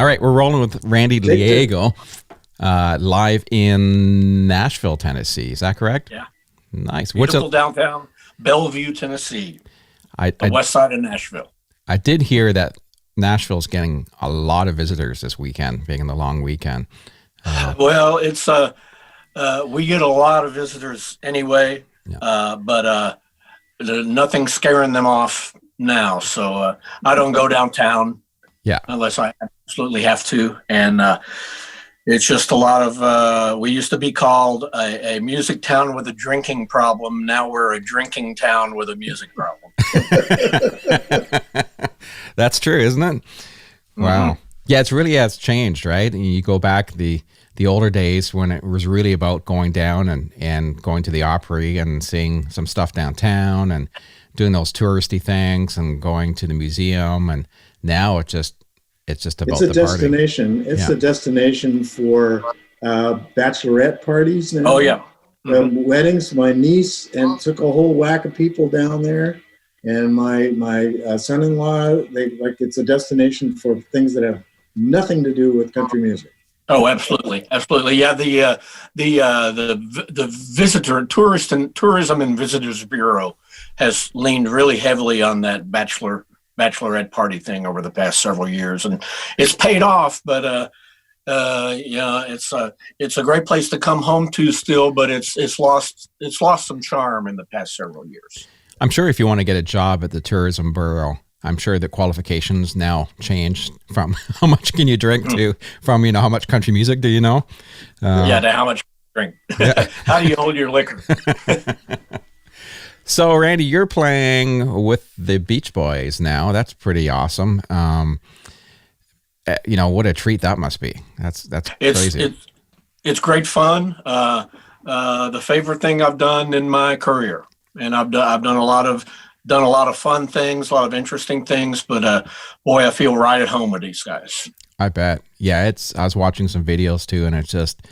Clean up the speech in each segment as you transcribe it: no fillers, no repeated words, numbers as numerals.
All right, we're rolling with Randy Leago, live in Nashville, Tennessee. Is that correct? Yeah. Nice. Beautiful downtown Bellevue, Tennessee, the west side of Nashville. I did hear that Nashville's getting a lot of visitors this weekend, being the long weekend. Well, it's we get a lot of visitors anyway, but nothing's scaring them off now. So I don't go downtown unless I absolutely have to. And it's just a lot of, we used to be called a music town with a drinking problem. Now we're a drinking town with a music problem. That's true, isn't it? Wow. Mm-hmm. Yeah, it really has changed, right? And you go back the older days when it was really about going down and going to the Opry and seeing some stuff downtown and doing those touristy things and going to the museum. And now it's just about the destination. Party. It's a destination for bachelorette parties now. Oh yeah. Mm-hmm. Weddings. My niece took a whole whack of people down there, and my son-in-law. It's a destination for things that have nothing to do with country music. Oh, absolutely. Yeah, the Tourism and Visitors Bureau has leaned really heavily on that bachelorette party thing over the past several years, and it's paid off. But it's a great place to come home to still, but it's lost some charm in the past several years. I'm sure if you want to get a job at the Tourism Bureau, I'm sure the qualifications now changed from how much can you drink to from, how much country music do you know? To how much drink. Yeah. How do you hold your liquor? So, Randy, you're playing with the Beach Boys now. That's pretty awesome. What a treat that must be. That's crazy. It's great fun. The favorite thing I've done in my career, and I've done a lot of fun things, a lot of interesting things, but boy, I feel right at home with these guys. I bet. Yeah, I was watching some videos too, and it's just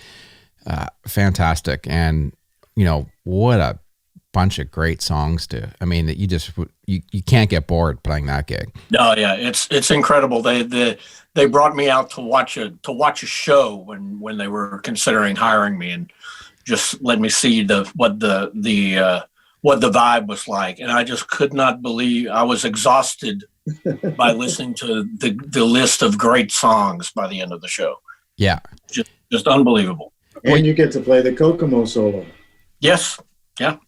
fantastic. And what a bunch of great songs too. I mean, that you can't get bored playing that gig. Oh yeah, it's incredible. They brought me out to watch a show when they were considering hiring me, and just let me see what the vibe was like. And I just could not believe, I was exhausted by listening to the list of great songs by the end of the show. Yeah. Just unbelievable. And you get to play the Kokomo solo. Yes. Yeah.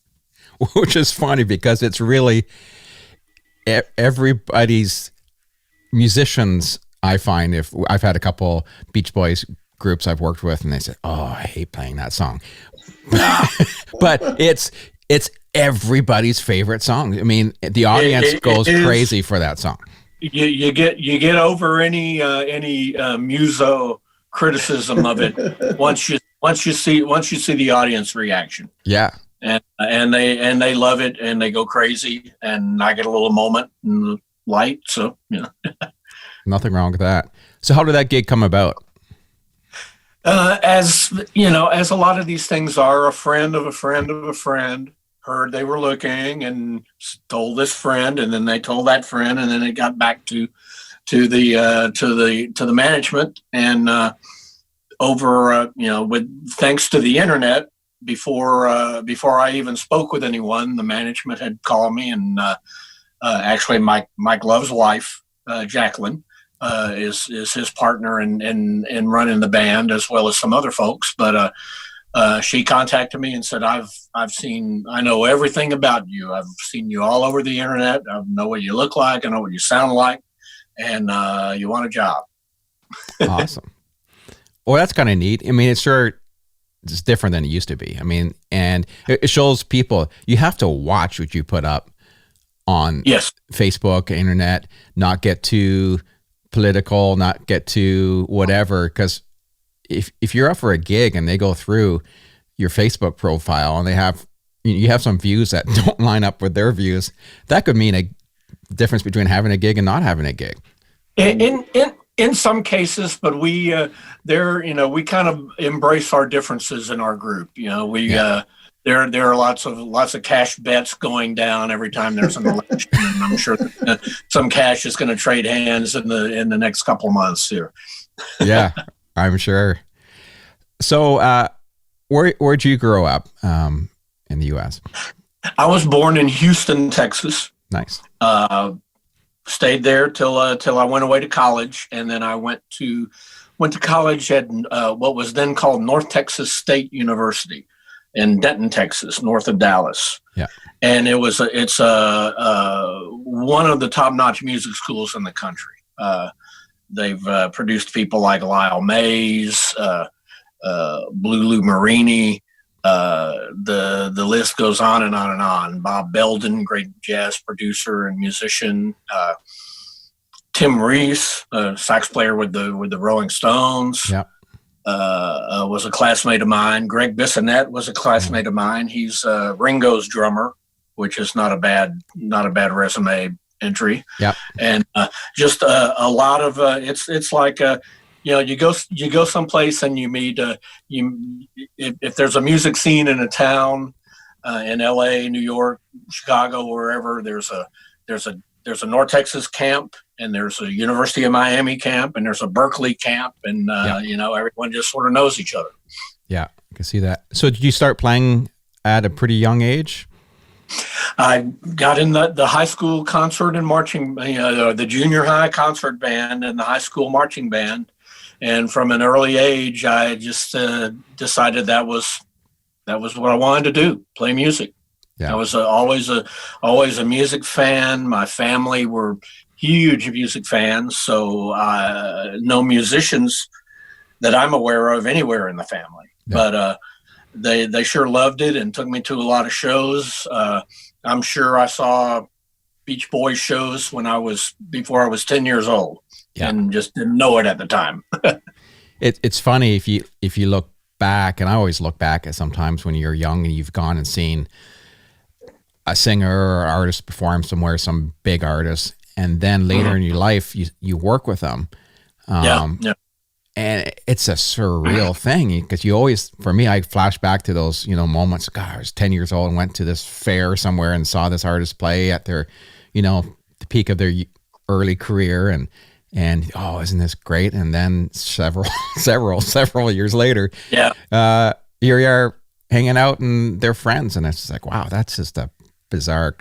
Which is funny because it's really everybody's musicians. I find if I've had a couple Beach Boys groups I've worked with and they said, "Oh, I hate playing that song." But it's everybody's favorite song. I mean, the audience goes crazy for that song. You get over any muso criticism of it once you see the audience reaction. Yeah. And they love it and they go crazy, and I get a little moment and light. So nothing wrong with that. So how did that gig come about? As a lot of these things are, a friend of a friend of a friend heard they were looking and told this friend, and then they told that friend, and then it got back to the management, and with thanks to the internet, before I even spoke with anyone, the management had called me, and actually Mike Love's wife, Jacqueline, is his partner in running the band, as well as some other folks. But she contacted me and said, I know everything about you. I've seen you all over the internet. I know what you look like. I know what you sound like, and you want a job. Awesome. Well, that's kind of neat. I mean, it's different than it used to be. I mean, and it shows people, you have to watch what you put up on Facebook, internet, not get too political, not get too whatever, because if you're up for a gig and they go through your Facebook profile and you have some views that don't line up with their views, that could mean a difference between having a gig and not having a gig. In some cases, but we kind of embrace our differences in our group. There are lots of cash bets going down every time there's an election, and I'm sure that some cash is going to trade hands in the next couple of months here. Yeah, I'm sure. So, where'd you grow up in the U.S.? I was born in Houston, Texas. Nice. Stayed there till I went away to college, and then I went to college at what was then called North Texas State University in Denton, Texas, north of Dallas. Yeah. And it's one of the top-notch music schools in the country. They've produced people like Lyle Mays, Blue Lou Marini. The list goes on and on and on. Bob Belden, great jazz producer and musician. Tim Reese, sax player with the Rolling Stones. Yeah. Was a classmate of mine. Greg Bissonette was a classmate of mine. He's Ringo's drummer, which is not a bad resume entry. Yeah. And just a lot of it's like you go someplace and you meet if there's a music scene in a town in LA, New York, Chicago, wherever, there's a North Texas camp, and there's a University of Miami camp, and there's a Berkeley camp, and everyone just sort of knows each other. Yeah, I can see that. So did you start playing at a pretty young age? I got in the high school concert and marching, the junior high concert band and the high school marching band. And from an early age, I just decided that was what I wanted to do, play music. Yeah. I was always a music fan. My family were huge music fans, so no musicians that I'm aware of anywhere in the family. Yeah. But they sure loved it and took me to a lot of shows. I'm sure I saw Beach Boys shows before I was 10 years old. Yeah. And just didn't know it at the time. It's funny if you look back, and I always look back at sometimes when you're young and you've gone and seen a singer or artist perform somewhere, some big artist, and then later in your life you work with them. Yeah. And it's a surreal thing, because you always, for me, I flash back to those moments. God, I was 10 years old and went to this fair somewhere and saw this artist play at their the peak of their early career, and oh, isn't this great? And then several years later, here you are hanging out and they're friends, and it's just like, wow, that's just a bizarre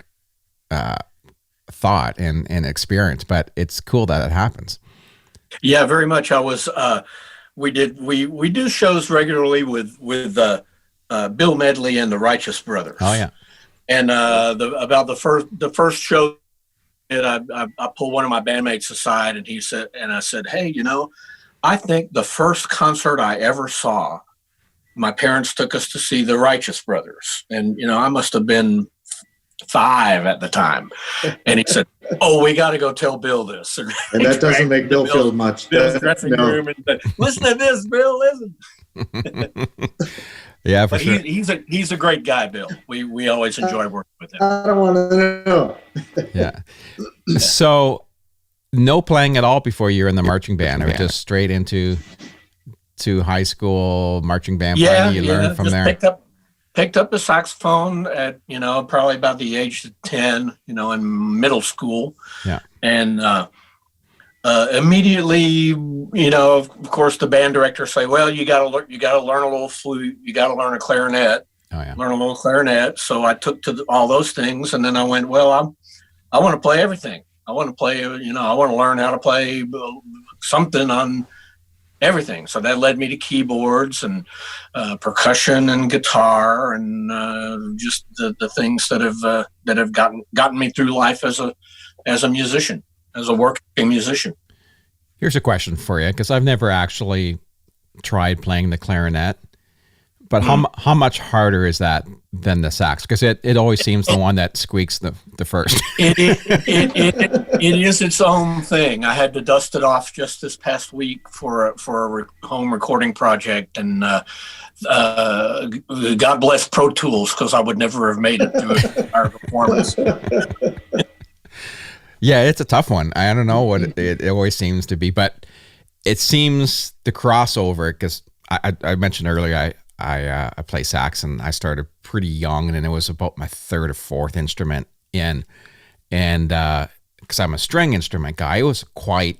thought and experience, but it's cool that it happens. Yeah, very much. We do shows regularly with Bill Medley and the Righteous Brothers. Oh yeah, and the first show. I pulled one of my bandmates aside, and I said, hey, I think the first concert I ever saw, my parents took us to see the Righteous Brothers. And, I must have been 5 at the time. And he said, oh, we got to go tell Bill this. And that doesn't make Bill feel much. Bill's dressing room and said, listen to this, Bill, listen. Yeah, for sure. He's a great guy, Bill. We always enjoy working with him. I don't want to know. Yeah. So, no playing at all before you're in the marching band, or just straight into high school marching band playing? You learned from there. Picked up the saxophone at probably about the age of 10, in middle school. Yeah. And immediately, of course, the band director say, well, you got to learn a little flute, you got to learn a clarinet, learn a little clarinet. So I took to all those things, and then I went, well, I want to play everything. I want to play, I want to learn how to play something on everything. So that led me to keyboards and percussion and guitar, and just the things that have gotten me through life as a musician. As a working musician. Here's a question for you, because I've never actually tried playing the clarinet, but how much harder is that than the sax? Because it always seems the one that squeaks the first. It is its own thing. I had to dust it off just this past week for a home recording project, and God bless Pro Tools, because I would never have made it through our performance. Yeah, it's a tough one. I don't know what it always seems to be, but it seems the crossover, because I mentioned earlier I play sax, and I started pretty young, and then it was about my 3rd or 4th instrument in, and because I'm a string instrument guy, it was quite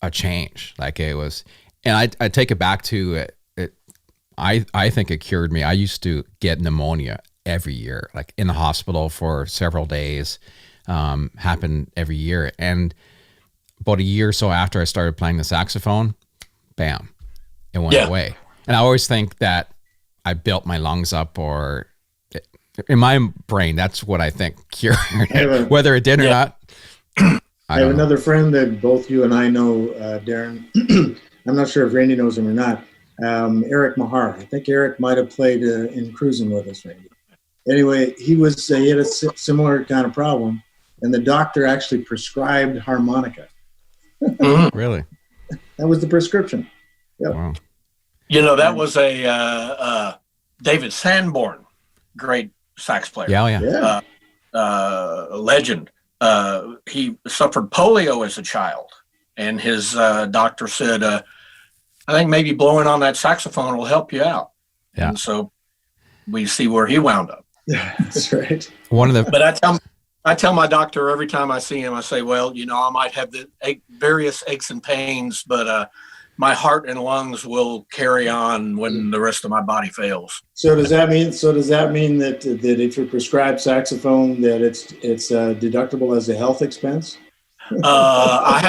a change. Like it was, and I take it back to it. I think it cured me. I used to get pneumonia every year, like in the hospital for several days, happened every year. And about a year or so after I started playing the saxophone, bam, it went away. And I always think that I built my lungs up, or in my brain, that's what I think cured it. Whether it did or not. I have another friend that both you and I know, Darren. I'm not sure if Randy knows him or not. Eric Mahar. I think Eric might have played in Cruising with us, Randy. Anyway, he had a similar kind of problem, and the doctor actually prescribed harmonica. Really? That was the prescription. Yep. Wow. You know, that was a David Sanborn, great sax player. Yeah. Legend. He suffered polio as a child, and his doctor said, I think maybe blowing on that saxophone will help you out. Yeah. And so we see where he wound up. Yeah, that's right. But I tell my doctor every time I see him, I say, well, you know, I might have the various aches and pains, but my heart and lungs will carry on when the rest of my body fails. So does that mean that if you're prescribed saxophone, that it's deductible as a health expense? I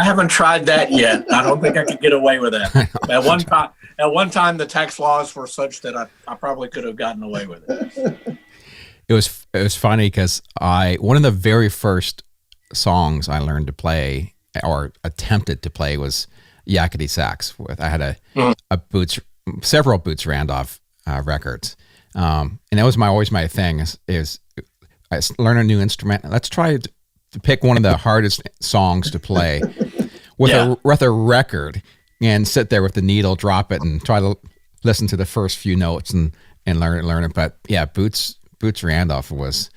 haven't tried that yet. I don't think I could get away with that. At one time, the tax laws were such that I probably could have gotten away with it. It was funny because one of the very first songs I learned to play or attempted to play was Yakety Sax. I had several Boots Randolph records, and that was always my thing. Is I learn a new instrument. Let's try to pick one of the hardest songs to play with a record, and sit there with the needle, drop it, and try to listen to the first few notes and learn it. But yeah, Boots Randolph was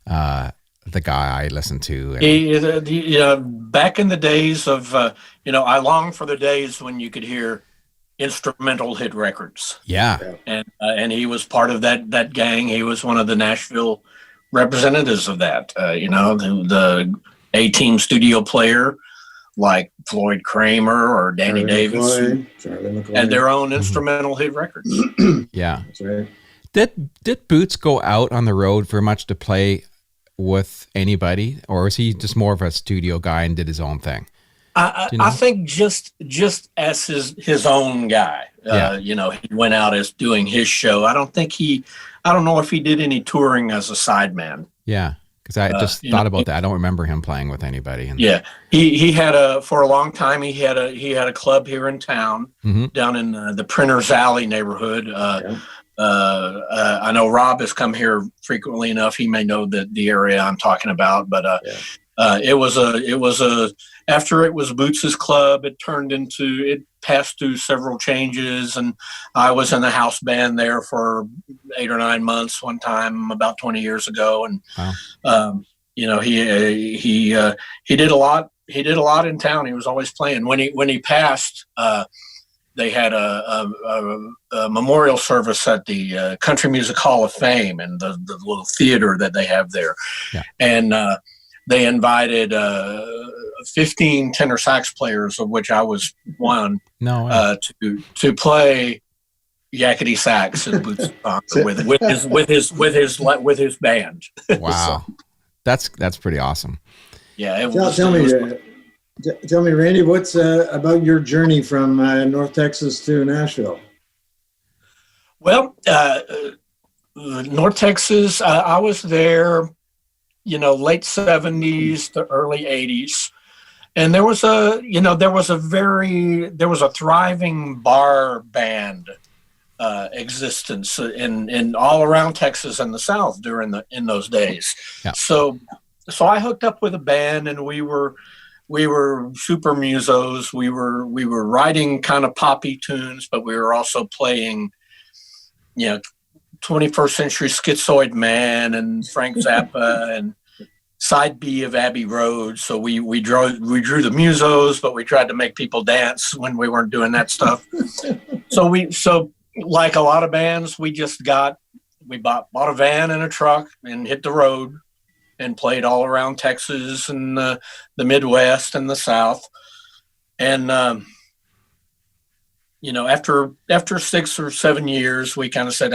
the guy I listened to. Back in the days of, I long for the days when you could hear instrumental hit records. Yeah. And he was part of that gang. He was one of the Nashville representatives of that, the A-team studio player like Floyd Kramer or Danny Davis, and their own instrumental hit records. Yeah. That's right. Did Boots go out on the road very much to play with anybody, or was he just more of a studio guy and did his own thing? I think just as his own guy. He went out as doing his show. I don't know if he did any touring as a sideman. Yeah, because I just thought about that. I don't remember him playing with anybody. Yeah, he had for a long time. He had a club here in town, down in the Printers Alley neighborhood. I know Rob has come here frequently enough. He may know the area I'm talking about, but it was after it was Boots's club, it passed through several changes, and I was in the house band there for 8 or 9 months one time about 20 years ago. And, he did a lot. He did a lot in town. He was always playing. When he passed, they had a memorial service at the Country Music Hall of Fame and the little theater that they have there. Yeah. And they invited 15 tenor sax players, of which I was one, to play Yakety Sax and Boots with his band. Wow, that's pretty awesome. Yeah. Tell me, Randy, what's about your journey from North Texas to Nashville? Well, North Texas, I was there, late 70s to early 80s. And there was a thriving bar band existence in all around Texas and the South in those days. Yeah. So I hooked up with a band, and we were super musos. We were writing kind of poppy tunes, but we were also playing, 21st Century Schizoid Man and Frank Zappa and Side B of Abbey Road. So we drew the musos, but we tried to make people dance when we weren't doing that stuff. So like a lot of bands, we bought a van and a truck and hit the road and played all around Texas and the Midwest and the South. And after 6 or 7 years, we kind of said,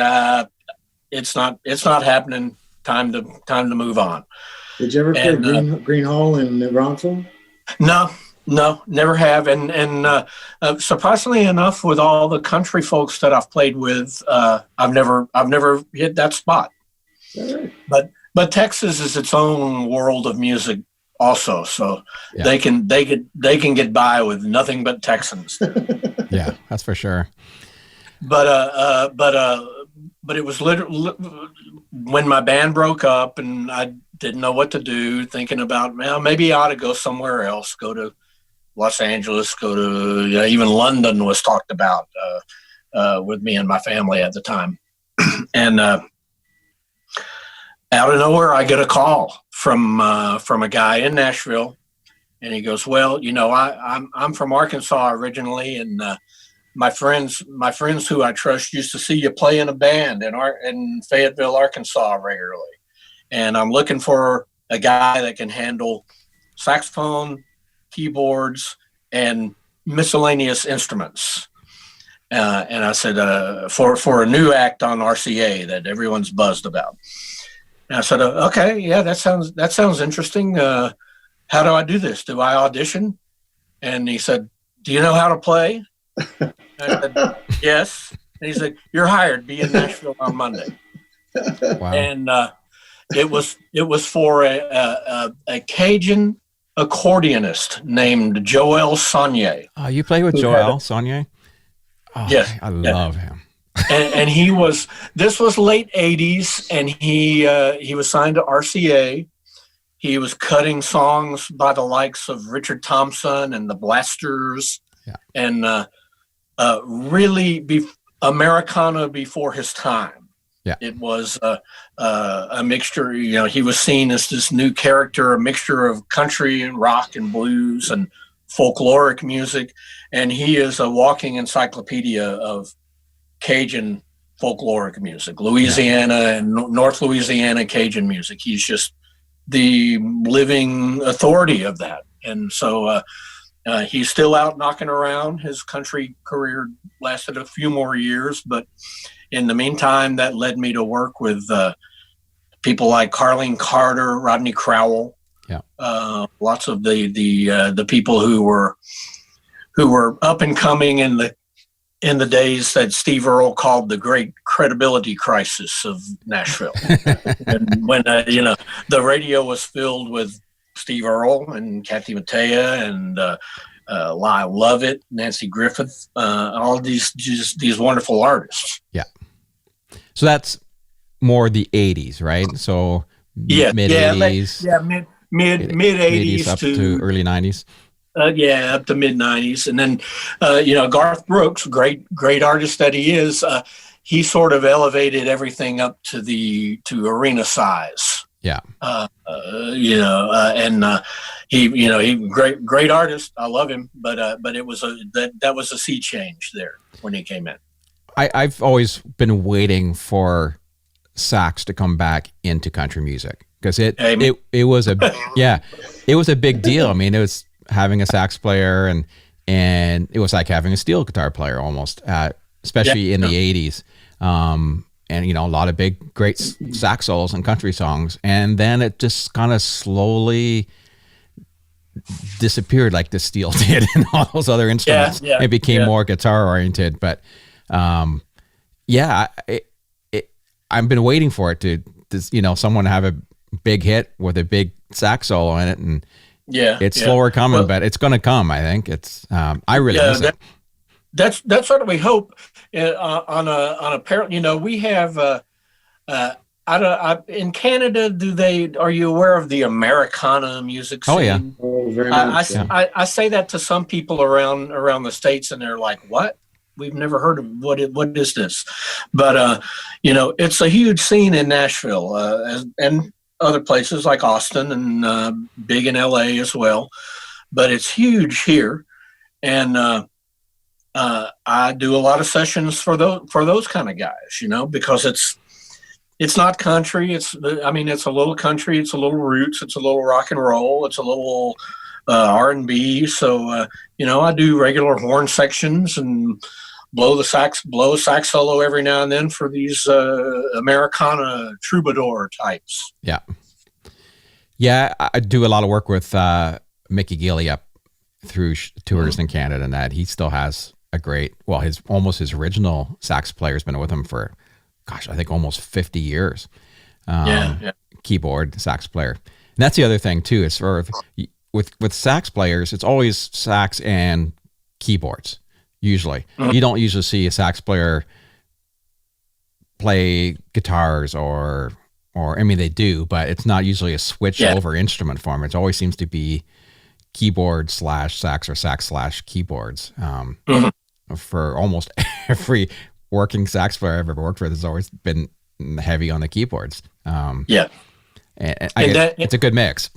it's not happening. Time to move on. Did you ever play Green Hall in Brownsville? No, never have. And surprisingly enough, with all the country folks that I've played with, I've never hit that spot. Right. But Texas is its own world of music also, so they can get by with nothing but Texans. Yeah, that's for sure. But it was literally when my band broke up and I didn't know what to do, thinking about, well, maybe I ought to go somewhere else, go to Los Angeles, go to even London was talked about with me and my family at the time. And out of nowhere, I get a call from a guy in Nashville, and he goes, "Well, I'm from Arkansas originally, and my friends who I trust used to see you play in a band in Fayetteville, Arkansas regularly, and I'm looking for a guy that can handle saxophone, keyboards, and miscellaneous instruments." And I said, for a new act on RCA that everyone's buzzed about. And I said, okay, yeah, that sounds interesting. How do I do this? Do I audition? And he said, do you know how to play? And I said, yes. And he said, you're hired. Be in Nashville on Monday. Wow. And it was for a Cajun accordionist named Joel Saunier. Oh, you play with Joel Saunier? Oh, yes. I love him. And this was late 80s, and he was signed to RCA. He was cutting songs by the likes of Richard Thompson and the Blasters, and really Americana before his time. Yeah. It was a mixture. He was seen as this new character, a mixture of country and rock and blues and folkloric music, and he is a walking encyclopedia of Cajun folkloric music, Louisiana and North Louisiana Cajun music. He's just the living authority of that. And so he's still out knocking around. His country career lasted a few more years, but in the meantime, that led me to work with people like Carlene Carter, Rodney Crowell, lots of the people who were up and coming in the days that Steve Earle called the great credibility crisis of Nashville. And when the radio was filled with Steve Earle and Kathy Mattea and Lyle Lovett, Nancy Griffith, all these wonderful artists. Yeah. So that's more the 80s, right? So mid 80s. Mid 80s up to early 90s. Up to mid 90s. And then, Garth Brooks, great artist that he is, he sort of elevated everything up to arena size. Yeah. He great artist. I love him, but it was that was a sea change there when he came in. I've always been waiting for sax to come back into country music because it was a big deal. I mean, it was having a sax player and it was like having a steel guitar player almost, especially in the 80s. And a lot of big great sax solos and country songs, and then it just kind of slowly disappeared like the steel did and all those other instruments. It became more guitar oriented, but I've been waiting for it to someone have a big hit with a big sax solo in it, and it's slower coming, but it's going to come. I think it's I really miss it. That's what we hope. On a parallel, we have in Canada. Are you aware of the Americana music scene? Oh yeah. Oh, very much. I say that to some people around the States, and they're like, "What? We've never heard of what is this?" But it's a huge scene in Nashville and other places like Austin and big in LA as well. But it's huge here, and I do a lot of sessions for those kind of guys, because it's not country. It's a little country. It's a little roots. It's a little rock and roll. It's a little R&B. So, I do regular horn sections and blow a sax solo every now and then for these Americana troubadour types. Yeah. Yeah, I do a lot of work with Mickey Gilley up through tours in Canada, and that he still has a great, his original sax player has been with him for, I think almost 50 years. Keyboard sax player. And that's the other thing too, is with sax players, it's always sax and keyboards. Usually, you don't usually see a sax player play guitars or I mean they do, but it's not usually a switch over instrument form. It always seems to be keyboard / sax or sax / keyboards. For almost every working sax player I've ever worked with, has always been heavy on the keyboards. It's a good mix.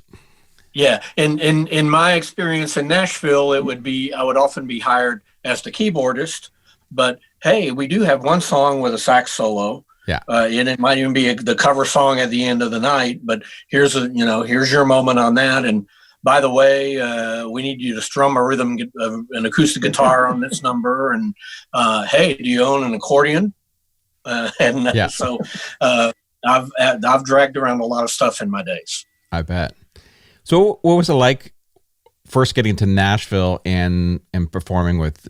Yeah, and in my experience in Nashville, I would often be hired as the keyboardist, but hey, we do have one song with a sax solo. Yeah, and it might even be the cover song at the end of the night. But here's your moment on that. And by the way, we need you to strum a rhythm, an acoustic guitar on this number. And hey, do you own an accordion? So I've dragged around a lot of stuff in my days. I bet. So what was it like first getting to Nashville and performing with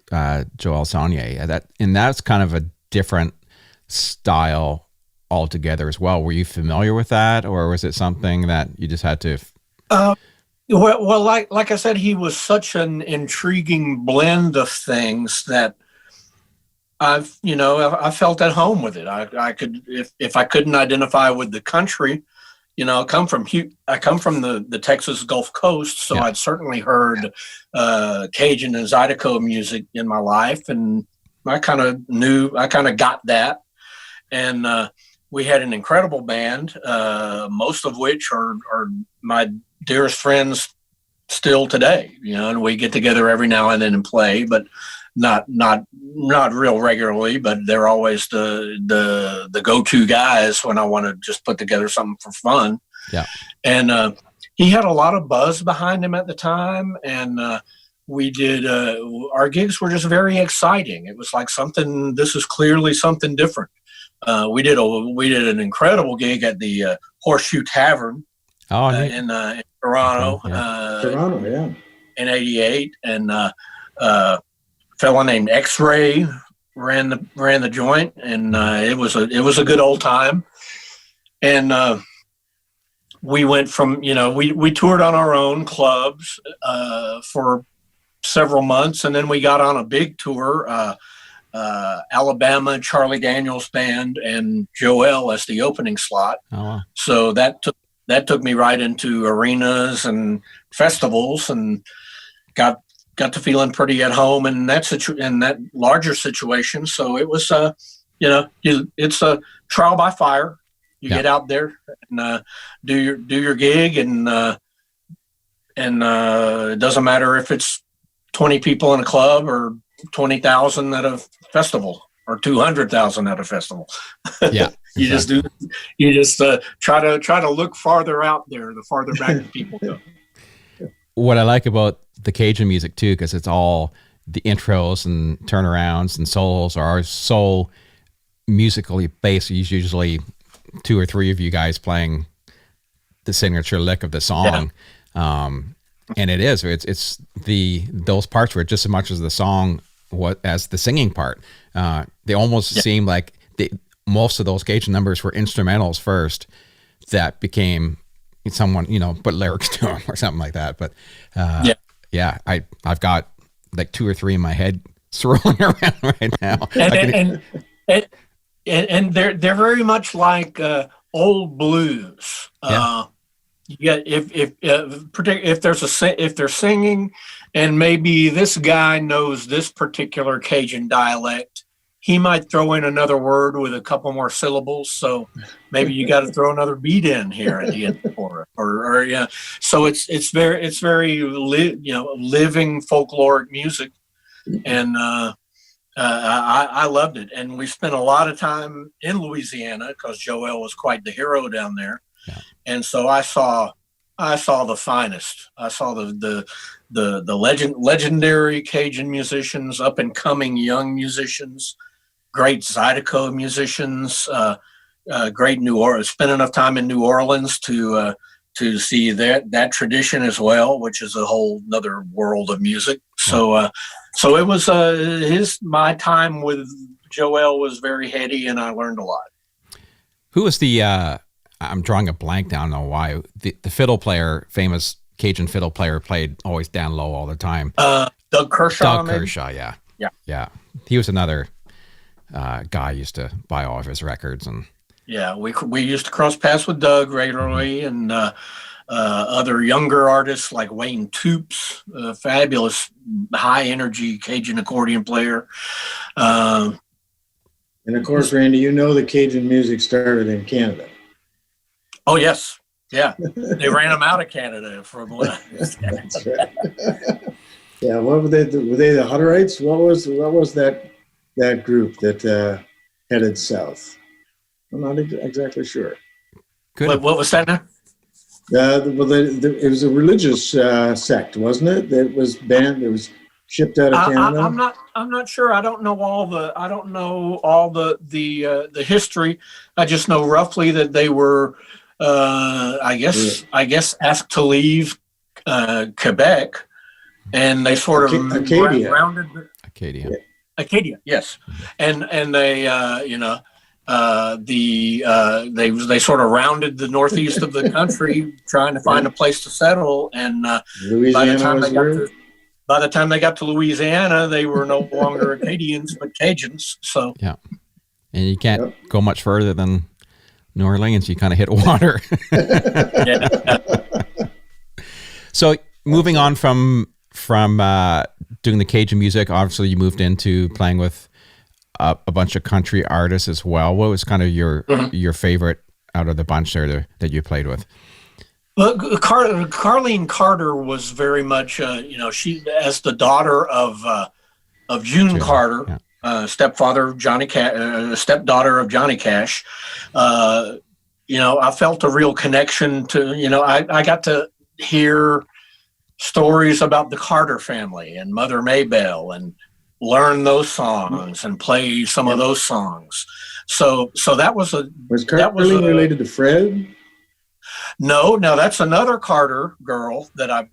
Joel Saunier? That's kind of a different style altogether as well. Were you familiar with that, or was it something that you just had to? Well, like I said, he was such an intriguing blend of things that I felt at home with it. I could, if I couldn't identify with the country, I come from the Texas Gulf Coast, so I'd certainly heard Cajun and Zydeco music in my life, and I kind of got that. And we had an incredible band, most of which are my dearest friends still today. And we get together every now and then and play, but not real regularly. But they're always the go-to guys when I want to just put together something for fun. Yeah. And he had a lot of buzz behind him at the time, and we did our gigs were just very exciting. It was like this is clearly something different. We did an incredible gig at the Horseshoe Tavern in Toronto. Toronto, in '88, and a fella named X-Ray ran the joint, and it was a good old time. And we went from we toured on our own clubs for several months, and then we got on a big tour. Alabama, Charlie Daniels Band, and Joel as the opening slot. Oh, wow. So that took me right into arenas and festivals, and got to feeling pretty at home in that larger situation. So it was it's a trial by fire. You get out there and do your gig, and it doesn't matter if it's 20 people in a club or 20,000 at a festival or 200,000 at a festival. Yeah, you just try to look farther out there, the farther back people go. What I like about the Cajun music too, because it's all the intros and turnarounds and solos are so musically based. Usually 2 or 3 of you guys playing the signature lick of the song. And it's those parts were just as much as the song as the singing part. They almost seem like most of those Cajun numbers were instrumentals first that became someone, put lyrics to them or something like that. But I've got like 2 or 3 in my head swirling around right now. And they're very much like old blues. If they're singing, and maybe this guy knows this particular Cajun dialect, he might throw in another word with a couple more syllables. So maybe you got to throw another beat in here at the end for it, So it's very living folkloric music, and I loved it. And we spent a lot of time in Louisiana because Joel was quite the hero down there. Yeah. And so I saw I saw the finest. I saw the legendary Cajun musicians, up and coming young musicians, great Zydeco musicians, great New Orleans. Spent enough time in New Orleans to see that tradition as well, which is a whole another world of music. So it was my time with Joel was very heady, and I learned a lot. Who was the? I'm drawing a blank now. I don't know why. The fiddle player, famous Cajun fiddle player, played always down low all the time. Doug Kershaw. Kershaw, yeah. He was another guy I used to buy all of his records, and yeah, we used to cross paths with Doug regularly, and other younger artists like Wayne Toops, a fabulous high energy Cajun accordion player. And of course, Randy, you know the Cajun music started in Canada. Oh yes, yeah. They ran them out of Canada from what I understand. That's right. Yeah, what were they? Were they the Hutterites? What was that group that headed south? I'm not exactly sure. What was that now? It was a religious sect, wasn't it? That was banned. It was shipped out of Canada. I'm not sure. I don't know all the history. I just know roughly that they were, I guess asked to leave Quebec, and they sort of Acadia. Acadia, yes, and they they sort of rounded the northeast of the country trying to find a place to settle, and by the time they got to Louisiana, they were no longer Acadians but Cajuns. So yeah, and you can't go much further than New Orleans. You kind of hit water. So moving on from doing the Cajun music, obviously you moved into playing with a bunch of country artists as well. What was kind of your favorite out of the bunch there that you played with? Well, Carlene Carter was very much, she as the daughter of June Carter, stepdaughter of Johnny Cash. I felt a real connection to. I got to hear stories about the Carter family and Mother Maybelle and learn those songs and play some of those songs. So that was Carlene related to Fred? No, that's another Carter girl that I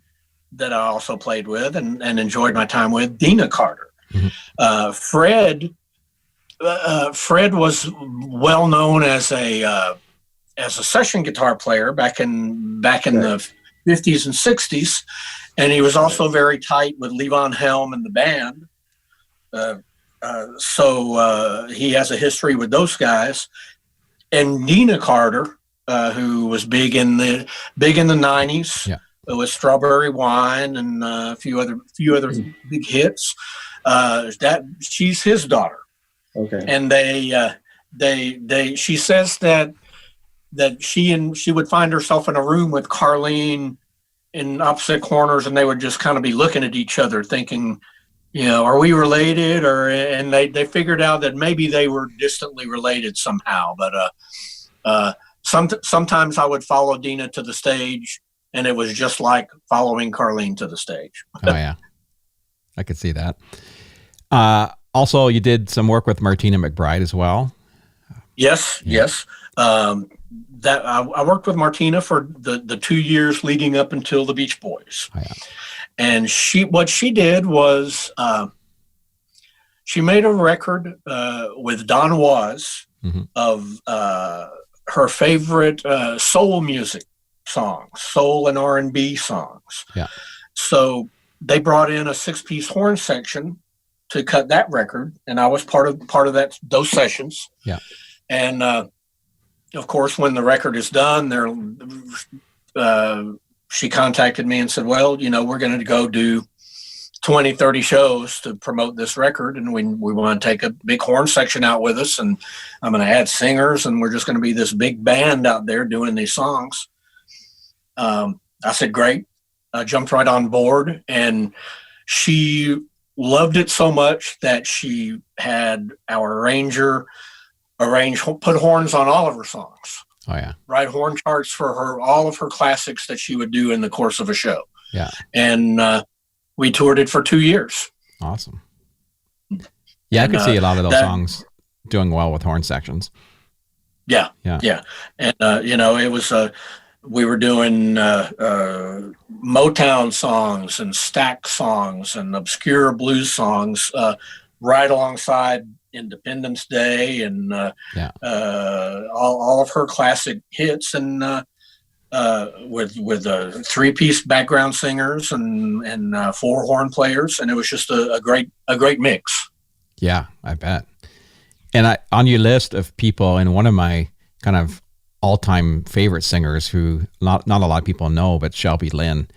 also played with and enjoyed my time with, Dina Carter. Mm-hmm. Fred was well known as a session guitar player back in the 50s and 60s, and he was also very tight with Levon Helm and the band. So he has a history with those guys. And Dina Carter, who was big in the 90s, with Strawberry Wine and a few other big hits. She's his daughter. Okay. And she says that she would find herself in a room with Carlene in opposite corners, and they would just kind of be looking at each other thinking, are we related? And they figured out that maybe they were distantly related somehow. But sometimes I would follow Dina to the stage, and it was just like following Carlene to the stage. Oh yeah, I could see that. Also, you did some work with Martina McBride as well. Yes. That I worked with Martina for the 2 years leading up until the Beach Boys. Oh, yeah. And what she did was she made a record with Don Was of her favorite soul music songs, soul and R&B songs. Yeah. So they brought in a 6-piece horn section to cut that record, and I was part of those sessions. Yeah. And of course, when the record is done, she contacted me and said, well, we're going to go do 20, 30 shows to promote this record, and we want to take a big horn section out with us, and I'm going to add singers, and we're just going to be this big band out there doing these songs. I said, great. I jumped right on board, and she loved it so much that she had our arranger put horns on all of her songs. Oh yeah. Write horn charts for her, all of her classics that she would do in the course of a show. Yeah. And we toured it for 2 years. Awesome. Yeah, I could see a lot of those songs doing well with horn sections. Yeah. And, it was, we were doing Motown songs and stack songs and obscure blues songs right alongside Independence Day and all of her classic hits, and with 3-piece background singers and 4 horn players, and it was just a great mix. Yeah, I bet. And on your list of people, and one of my kind of all-time favorite singers who not a lot of people know, but Shelby Lynn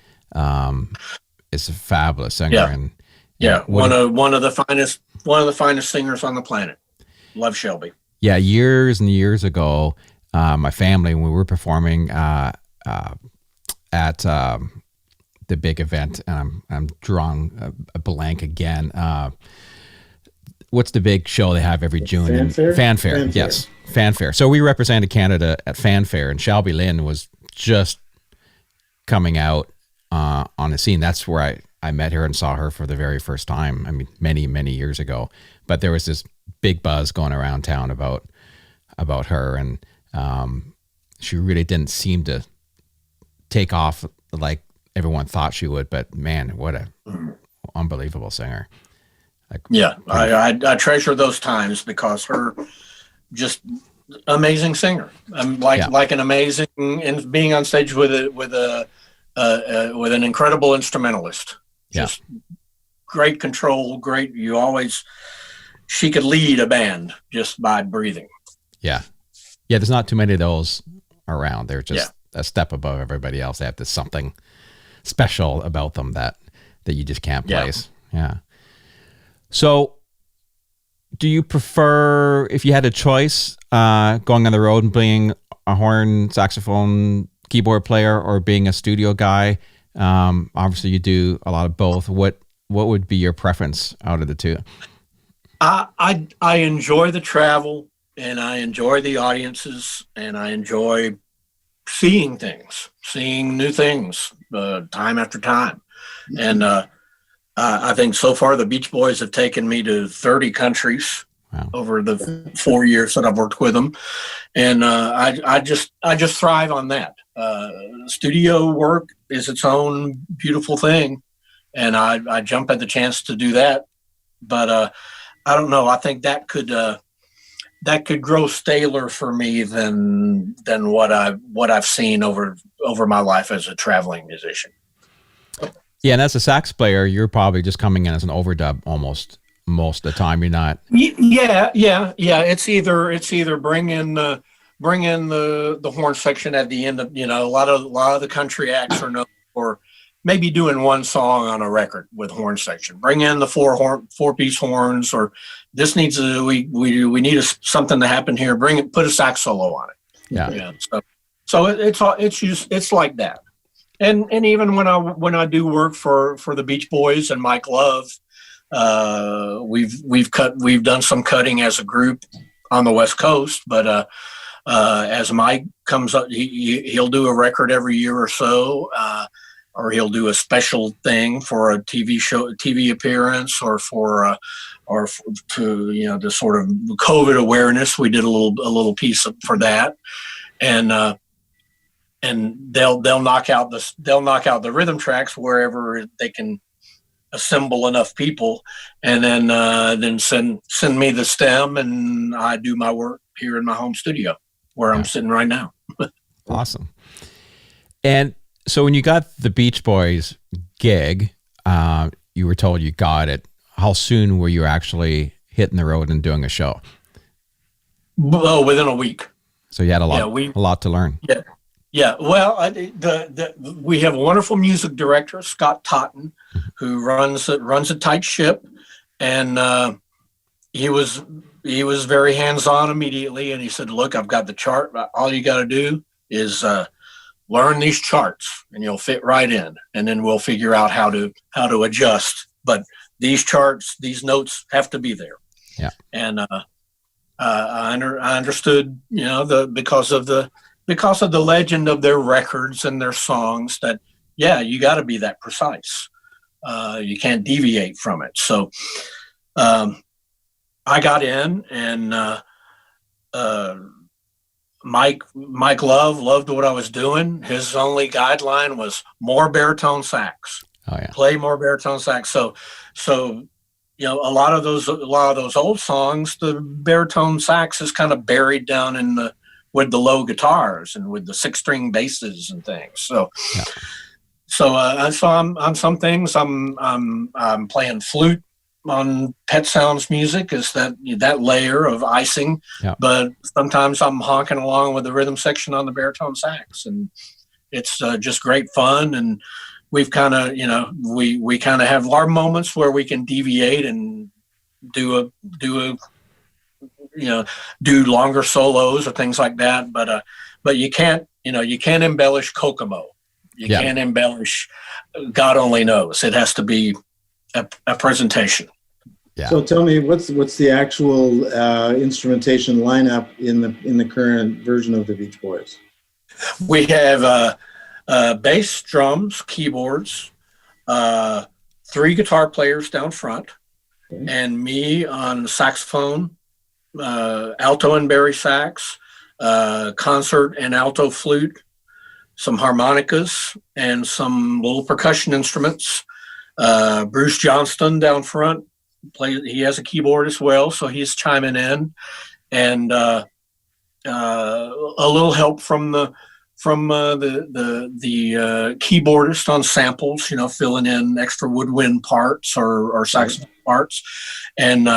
is a fabulous singer. Yeah. One of the finest singers on the planet. Love Shelby. Yeah, years and years ago, my family, when we were performing at the big event, and I'm drawing a blank again. What's the big show they have every June? Fanfare. Yes, Fanfare. So we represented Canada at Fanfare, and Shelby Lynn was just coming out on the scene. That's where I met her and saw her for the very first time. I mean, many, many years ago. But there was this big buzz going around town about her, and she really didn't seem to take off like everyone thought she would. But man, what a unbelievable singer! I treasure those times because her just amazing singer. Like an amazing, and being on stage with an incredible instrumentalist. Just great control, great. She could lead a band just by breathing. Yeah. There's not too many of those around. They're just a step above everybody else. They have this something special about them that you just can't place. Yeah. So do you prefer, if you had a choice, going on the road and being a horn, saxophone, keyboard player, or being a studio guy? Obviously you do a lot of both. What would be your preference out of the two? I enjoy the travel, and I enjoy the audiences, and I enjoy seeing new things, time after time. And I think so far the Beach Boys have taken me to 30 countries over the 4 years that I've worked with them, and I just thrive on that. Studio work is its own beautiful thing, and I jump at the chance to do that. But I don't know. I think that could grow staler for me than what I've seen over my life as a traveling musician. Yeah, and as a sax player, you're probably just coming in as an overdub almost most of the time. You're not. Yeah. It's either bring in the horn section at the end of, a lot of the country acts are known for maybe doing one song on a record with horn section. Bring in the 4-piece horns, or this needs we need something to happen here. Put a sax solo on it. Yeah. So it's like that. And even when I do work for the Beach Boys and Mike Love, we've done some cutting as a group on the West Coast, but as Mike comes up, he'll do a record every year or so, or he'll do a special thing for a TV appearance, or to the sort of COVID awareness. We did a little piece for that, and they'll knock out the rhythm tracks wherever they can assemble enough people, and then send me the stem, and I do my work here in my home studio where I'm sitting right now. Awesome. And so when you got the Beach Boys gig, you were told you got it. How soon were you actually hitting the road and doing a show? Oh, within a week. So you had a lot to learn. Yeah. Yeah, well, we have a wonderful music director, Scott Totten, who runs a tight ship, and he was very hands-on immediately. And he said, "Look, I've got the chart. All you got to do is learn these charts, and you'll fit right in. And then we'll figure out how to adjust. But these charts, these notes have to be there." Yeah. And I understood, because of the because of the legend of their records and their songs that, yeah, you got to be that precise. You can't deviate from it. So I got in, and Mike Love loved what I was doing. His only guideline was more baritone sax. Oh yeah. Play more baritone sax. So you know, a lot of those old songs, the baritone sax is kind of buried down in with the low guitars and with the 6-string basses and things. So Yeah. so on some things I'm playing flute on Pet Sounds music, is that layer of icing. Yeah. But sometimes I'm honking along with the rhythm section on the baritone sax, and it's just great fun. And we've kind of, you know, we kind of have our moments where we can deviate and do longer solos or things like that. But you can't embellish Kokomo. You can't embellish God Only Knows. It has to be a presentation. Yeah. So tell me, what's the actual instrumentation lineup in the current version of the Beach Boys? We have bass, drums, keyboards, 3 guitar players down front, okay, and me on saxophone, alto and bari sax, concert and alto flute, some harmonicas, and some little percussion instruments. Bruce Johnston down front, he has a keyboard as well, so he's chiming in, and a little help from the keyboardist on samples, you know, filling in extra woodwind parts or saxophone parts, and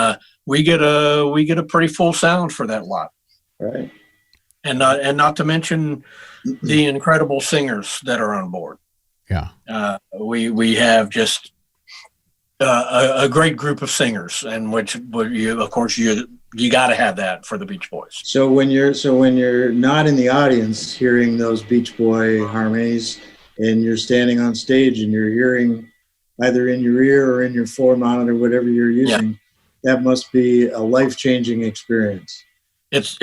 we get a pretty full sound for that lot. Right. And not to mention the incredible singers that are on board. Yeah. We have just a great group of singers, and which you got to have that for the Beach Boys. So when you're not in the audience hearing those Beach Boy harmonies, and you're standing on stage and you're hearing either in your ear or in your floor monitor, whatever you're using, that must be a life-changing experience. It's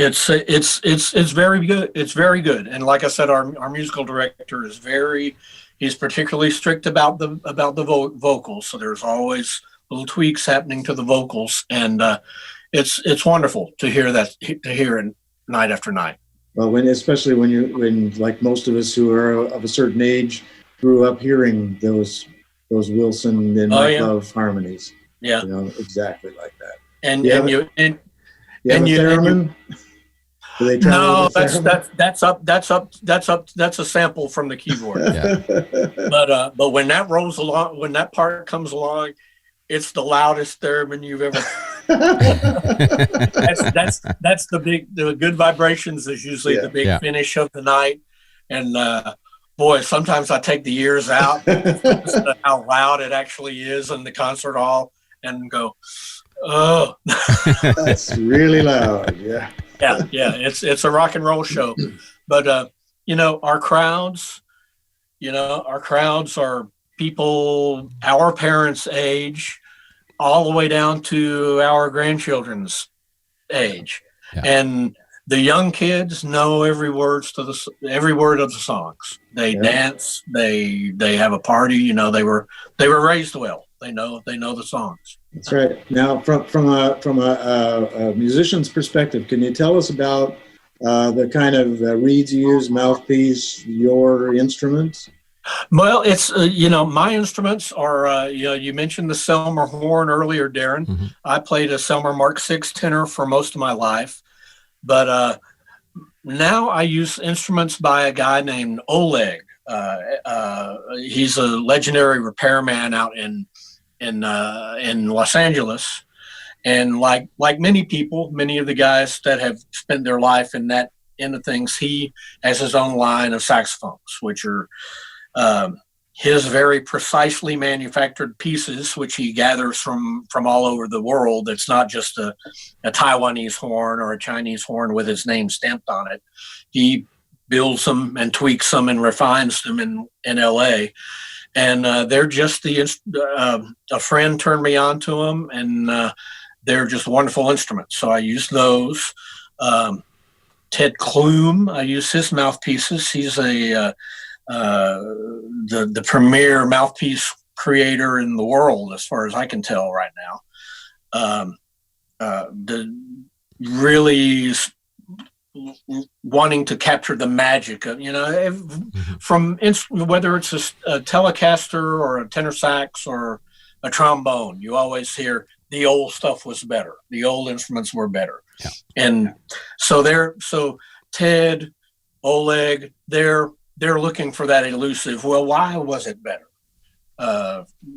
very good. It's very good. And like I said, our musical director he's particularly strict about the vocals. So there's always little tweaks happening to the vocals, and it's wonderful to hear it night after night. Well, especially when like most of us who are of a certain age grew up hearing those Wilson and Mike Love harmonies. Yeah, you know, exactly like that. And you have a theremin? Do they no, that's a sample from the keyboard. Yeah. But when that rolls along, when that part comes along, it's the loudest theremin you've ever. that's the good vibrations is usually the big finish of the night, and boy, sometimes I take the ears out how loud it actually is in the concert hall and go, oh, that's really loud. Yeah. Yeah. It's a rock and roll show, but you know, our crowds are people our parents' age, all the way down to our grandchildren's age, and the young kids know every word of the songs. They dance. They have a party. You know, they were raised well. They know the songs. That's right. Now, from a musician's perspective, can you tell us about the kind of reeds you use, mouthpiece, your instruments? Well, it's my instruments are you mentioned the Selmer horn earlier, Darren. Mm-hmm. I played a Selmer Mark VI tenor for most of my life, but now I use instruments by a guy named Oleg. He's a legendary repairman out in Los Angeles, and like many people, many of the guys that have spent their life in that end of things, he has his own line of saxophones, which are his very precisely manufactured pieces, which he gathers from all over the world. It's not just a Taiwanese horn or a Chinese horn with his name stamped on it. He builds them and tweaks them and refines them in LA. And they're just a friend turned me on to them, and they're just wonderful instruments. So I use those. Ted Klume. I use his mouthpieces. He's the premier mouthpiece creator in the world, as far as I can tell right now. The really wanting to capture the magic of, from whether it's a Telecaster or a tenor sax or a trombone, you always hear the old stuff was better. The old instruments were better. Yeah. And so Ted, Oleg, they're looking for that elusive, well, why was it better?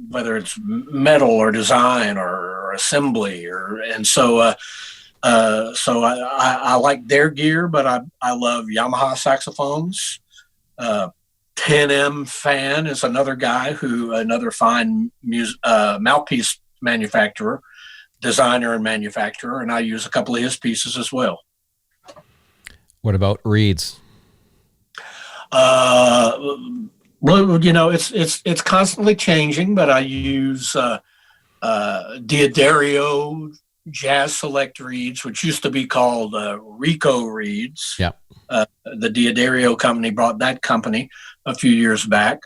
Whether it's metal or design or assembly, so I like their gear, but I love Yamaha saxophones. 10M Fan is another guy another fine mouthpiece manufacturer, designer and manufacturer, and I use a couple of his pieces as well. What about reeds? It's constantly changing, but I use D'Addario Jazz Select reeds, which used to be called Rico reeds. Yeah. The D'Addario company brought that company a few years back.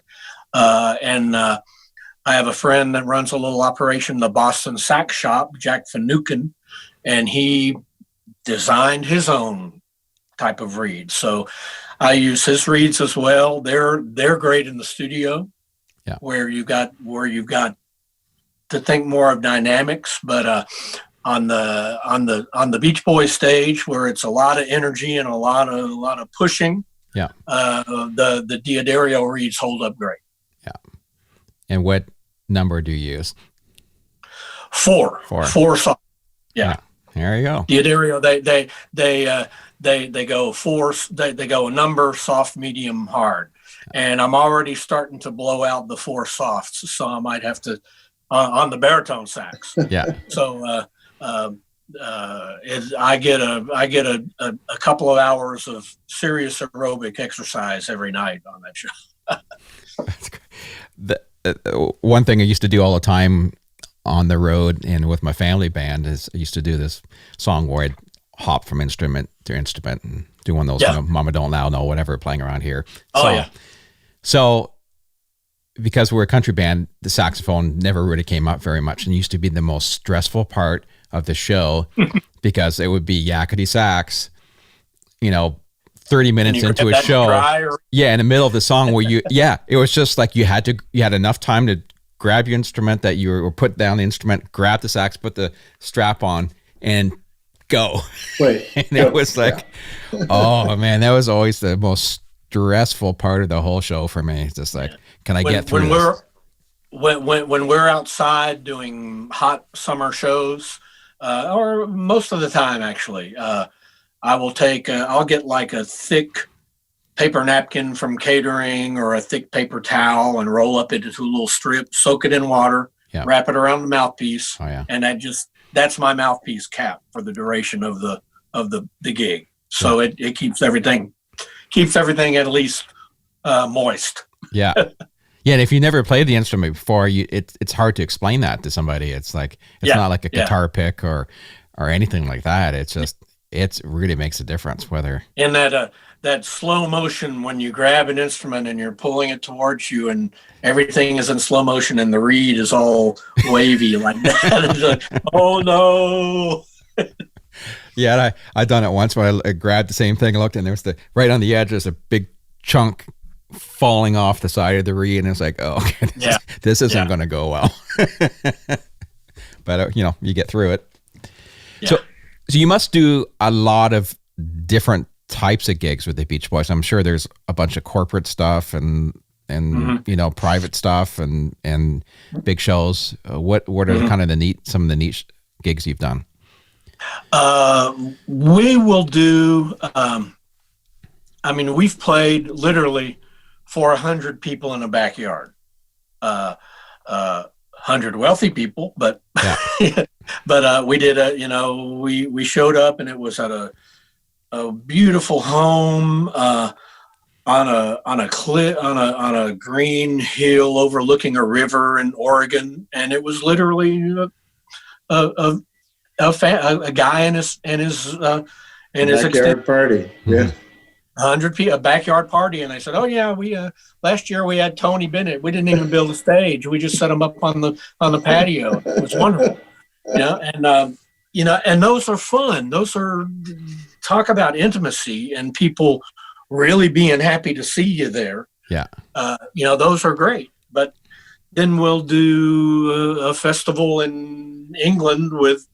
And I have a friend that runs a little operation, the Boston Sax Shop, Jack Finucane, and he designed his own type of reed. So I use his reeds as well. They're great in the studio, yeah, where you've got to think more of dynamics, but on the Beach Boys stage, where it's a lot of energy and a lot of pushing, yeah, the D'Addario reeds hold up great. Yeah. And what number do you use? Four soft. Yeah. There you go. D'Addario, they go four. They go a number, soft, medium, hard, and I'm already starting to blow out the four softs, so I might have to on the baritone sax. Yeah. So I get a couple of hours of serious aerobic exercise every night on that show. That's great. One thing I used to do all the time on the road and with my family band is I used to do this song where I'd hop from instrument to instrument and do one of those, Mama Don't Now Know, whatever, playing around here. So because we're a country band, the saxophone never really came up very much and used to be the most stressful part of the show because it would be yakety sax, 30 minutes into a show. In the middle of the song where it was just like you had enough time to grab your instrument that you were put down the instrument, grab the sax, put the strap on and go. It was like, oh man, that was always the most stressful part of the whole show for me. It's just like, can I get through this? When we're outside doing hot summer shows, or most of the time actually, I'll get like a thick paper napkin from catering or a thick paper towel and roll up it into a little strip, soak it in water, wrap it around the mouthpiece, and that's my mouthpiece cap for the duration of the gig. So it keeps everything at least moist. Yeah. Yeah, and if you never played the instrument before, it's hard to explain that to somebody. It's like not like a guitar pick or anything like that. It's just it really makes a difference whether in that slow motion when you grab an instrument and you're pulling it towards you and everything is in slow motion and the reed is all wavy like that. It's like, oh no. Yeah, I done it once when I grabbed the same thing and looked and there was right on the edge there's a big chunk falling off the side of the reed and it's like, oh, okay, this isn't going to go well. But you get through it. Yeah. So you must do a lot of different types of gigs with the Beach Boys. I'm sure there's a bunch of corporate stuff and private stuff and big shows. What are kind of some of the niche gigs you've done? We will do. We've played literally for 100 people in a backyard. 100 wealthy people, but but we did we showed up and it was at a beautiful home on a cliff on a green hill overlooking a river in Oregon, and it was literally a guy and his and his backyard party. Yeah. 100 people, a backyard party. And they said, oh yeah, we, last year we had Tony Bennett. We didn't even build a stage. We just set him up on the patio. It was wonderful. And those are fun. Those are, talk about intimacy and people really being happy to see you there. Yeah. Those are great. But then we'll do a festival in England with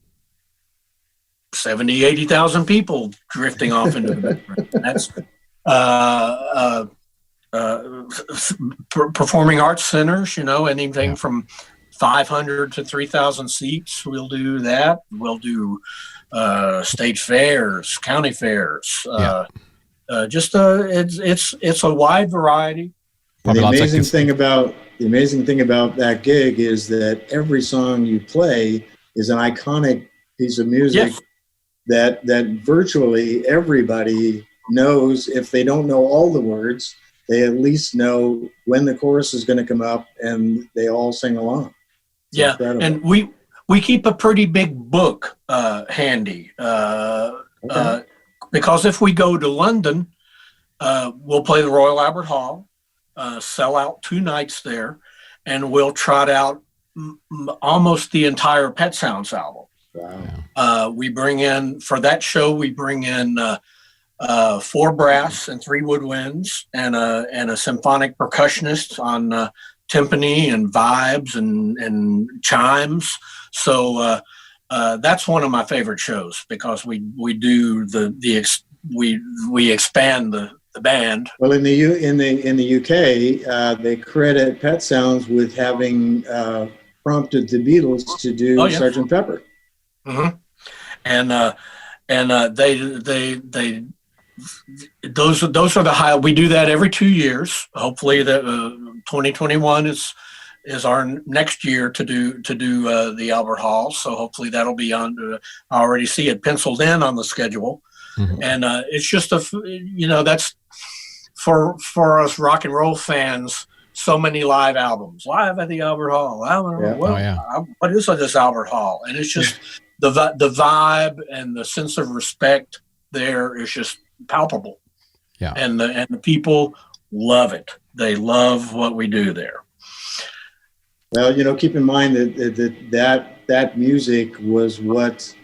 70, 80,000 people drifting off into the background. That's performing arts centers, anything from 500 to 3,000 seats. We'll do that. We'll do state fairs, county fairs. It's a wide variety. And the amazing thing about that gig is that every song you play is an iconic piece of music that virtually everybody knows. If they don't know all the words, they at least know when the chorus is going to come up, and they all sing along. It's incredible. And we keep a pretty big book handy because if we go to London, we'll play the Royal Albert Hall, sell out 2 nights there, and we'll trot out almost the entire Pet Sounds album. Wow. We bring in, for that show, 4 brass and 3 woodwinds and a symphonic percussionist on timpani and vibes and chimes. So that's one of my favorite shows because we do we expand the band. Well, in the UK, they credit Pet Sounds with having prompted the Beatles to do Sgt. Pepper. Mm-hmm. And they those are the high. We do that every 2 years. Hopefully, that 2021 is our next year to do the Albert Hall. So hopefully that'll be on. I already see it penciled in on the schedule, and it's just that's for us rock and roll fans. So many live albums, live at the Albert Hall. What is this Albert Hall? And it's just the vibe and the sense of respect there is just palpable. Yeah, and the people love it. They love what we do there. Well, keep in mind that music was what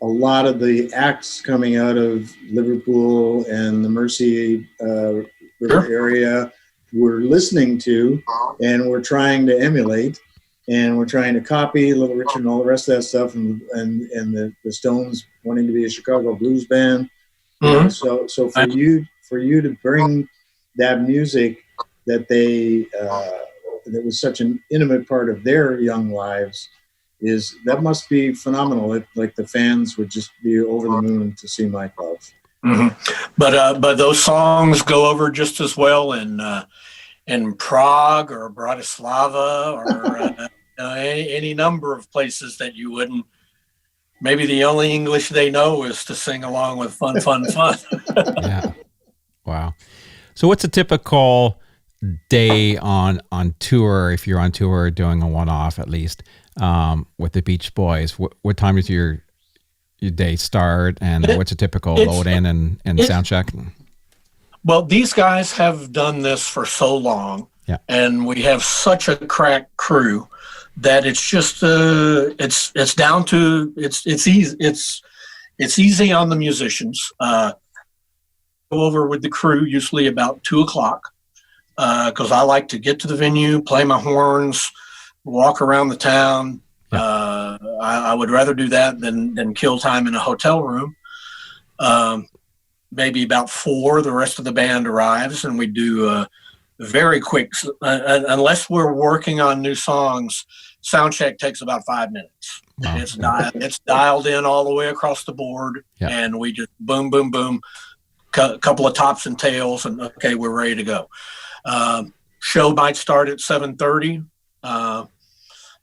a lot of the acts coming out of Liverpool and the Mersey River area were listening to, and we're trying to emulate, and we're trying to copy Little Richard and all the rest of that stuff, and the Stones wanting to be a Chicago blues band. Mm-hmm. So for you to bring that music that that was such an intimate part of their young lives, that must be phenomenal. Like the fans would just be over the moon to see Mike Love. Mm-hmm. But those songs go over just as well in Prague or Bratislava or any number of places that you wouldn't. Maybe the only English they know is to sing along with fun. Yeah. Wow. So what's a typical day on tour, if you're on tour doing a one-off at least, with the Beach Boys? What time does your day start, and what's a typical load in and sound check? Well, these guys have done this for so long, and we have such a crack crew that it's just it's down to it's easy. It's easy on the musicians. Go over with the crew usually about 2:00 because I like to get to the venue, play my horns, walk around the town. I would rather do that than kill time in a hotel room. Maybe about 4:00, the rest of the band arrives, and we do a very quick, unless we're working on new songs, sound check takes about 5 minutes. Wow. It's dialed in all the way across the board, and we just boom, boom, boom, couple of tops and tails, and okay, we're ready to go. Show might start at 7:30.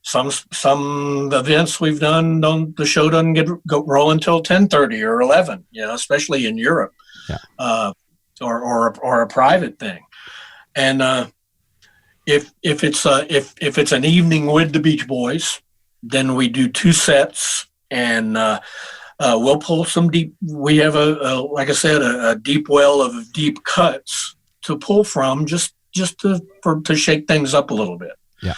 Some events we've done, the show doesn't roll until 10:30 or 11. Especially in Europe, or a private thing. And if it's an evening with the Beach Boys, then we do 2 sets, and We'll pull some deep. We have like I said, a deep well of deep cuts to pull from, just to shake things up a little bit. Yeah.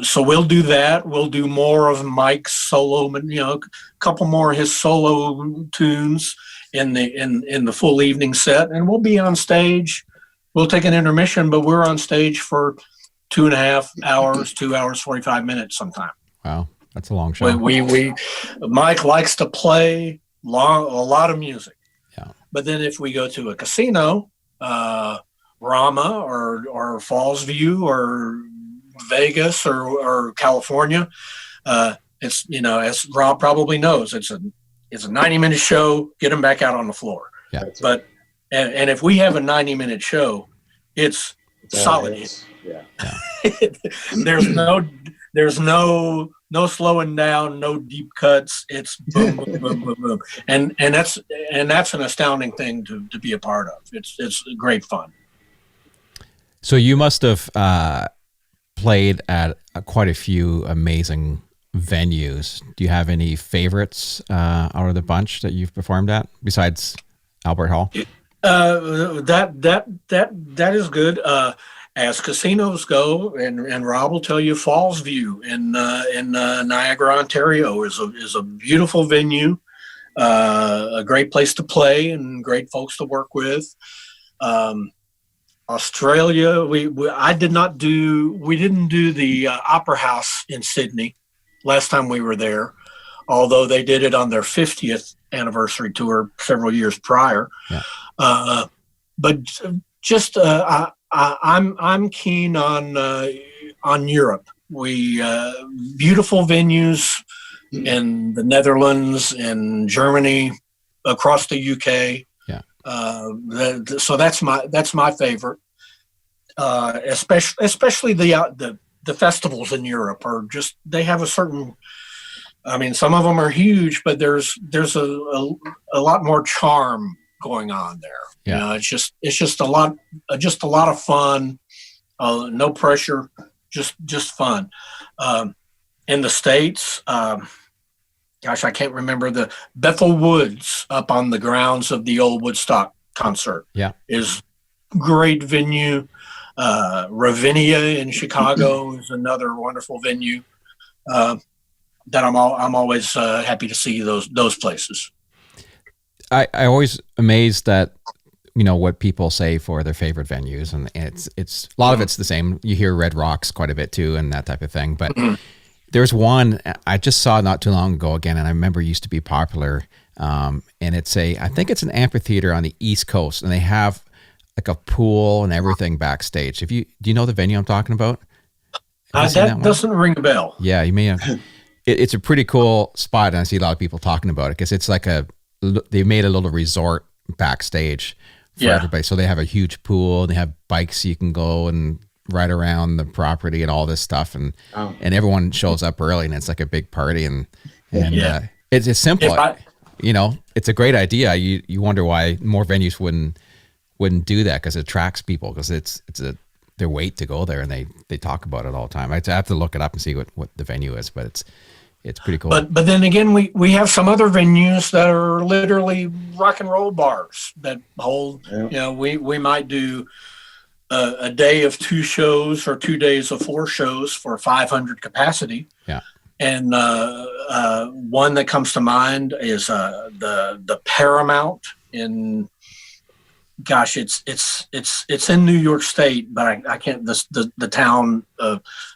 So we'll do that. We'll do more of Mike's solo, a couple more of his solo tunes in the full evening set, and we'll be on stage. We'll take an intermission, but we're on stage for 2.5 hours, 2 hours, 45 minutes sometime. Wow. That's a long show. Mike likes to play a lot of music. Yeah. But then if we go to a casino, Rama or Falls View or Vegas or California, it's, as Rob probably knows, it's a 90-minute show. Get them back out on the floor. Yeah. But and if we have a 90-minute show, it's solid. Yeah. There's no slowing down, no deep cuts. It's boom, boom, boom, boom, boom, and that's an astounding thing to be a part of. It's great fun. So you must have played at quite a few amazing venues. Do you have any favorites out of the bunch that you've performed at besides Albert Hall? That is good. As casinos go, and Rob will tell you, Falls View in Niagara, Ontario is a beautiful venue, a great place to play, and great folks to work with. Australia, we didn't do the Opera House in Sydney last time we were there, although they did it on their 50th anniversary tour several years prior. Yeah. But just I'm keen on Europe. We beautiful venues in the Netherlands and Germany, across the UK. Yeah. So that's my favorite. Especially the festivals in Europe are just, they have a certain. I mean, some of them are huge, but there's a lot more charm going on there. Yeah. It's just a lot of fun, no pressure, just fun. In the States, I can't remember, the Bethel Woods up on the grounds of the old Woodstock concert. Yeah. Is great venue. Ravinia in Chicago is another wonderful venue. That I'm always happy to see those places. I always amazed that, what people say for their favorite venues, and it's a lot of it's the same. You hear Red Rocks quite a bit too, and that type of thing. But there's one I just saw not too long ago again, and I remember it used to be popular. And I think it's an amphitheater on the East Coast, and they have like a pool and everything backstage. Do you know the venue I'm talking about? That doesn't ring a bell. Yeah, you may have. It's a pretty cool spot, and I see a lot of people talking about it because it's like they made a little resort backstage for everybody. So they have a huge pool, and they have bikes you can go and ride around the property and all this stuff, and everyone shows up early, and it's like a big party, and it's simple. It's a great idea. You wonder why more venues wouldn't do that, because it attracts people, because it's their weight to go there, and they talk about it all the time. I have to look it up and see what the venue is, but it's pretty cool. But then again, we have some other venues that are literally rock and roll bars that hold. Yeah. We might do a day of 2 shows or 2 days of 4 shows for 500 capacity. Yeah. And one that comes to mind is the Paramount in. Gosh, it's in New York State, but I can't. The town